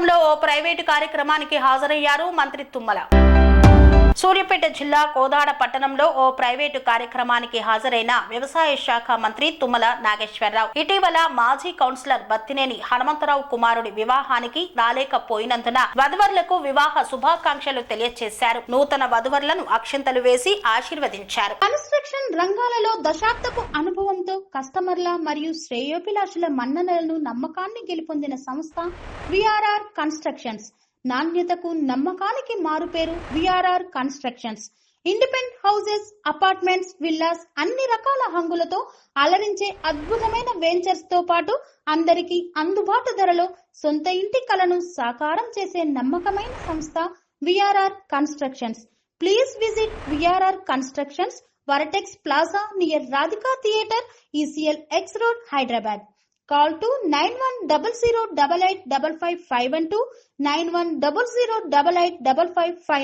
పట్టణంలో ఓ ప్రైవేటు కార్యక్రమానికి హాజరయ్యారు మంత్రి తుమ్మల. సూర్యాపేట జిల్లా కోదాడ పట్టణంలో ఓ ప్రైవేటు కార్యక్రమానికి హాజరైన వ్యవసాయ శాఖ మంత్రి తుమ్మల నాగేశ్వరరావు ఇటీవల మాజీ కౌన్సిలర్ బత్తినేని హనుమంతరావు కుమారుడి వివాహానికి రాలేకపోయినందున వధువర్లకు వివాహ శుభాకాంక్షలు తెలియజేశారు. నూతన వధువర్లను అక్షింతలు వేసి ఆశీర్వదించారు. కన్స్ట్రక్షన్ రంగాలలో దశాబ్దపు అనుభవంతో కస్టమర్ల మరియు శ్రేయోభిలాషుల మన్ననలను నమ్మకాన్ని గెలుపొందిన సంస్థ విఆర్ఆర్ కన్స్ట్రక్షన్స్. నాణ్యతకు నమ్మకానికి మారుపేరు VRR constructions. Independent houses, apartments, villas అన్ని రకాల హంగులతో అలరించే అద్భుతమైన వెంచర్స్ తో పాటు అందరికీ అందుబాటు ధరలో సొంత ఇంటి కలను సాకారం చేసే నమ్మకమైన సంస్థ VRR constructions. Please visit VRR constructions, వరటెక్స్ plaza near Radhika theatre, ECL X Road, Hyderabad. Call to 910088555512 9100885555.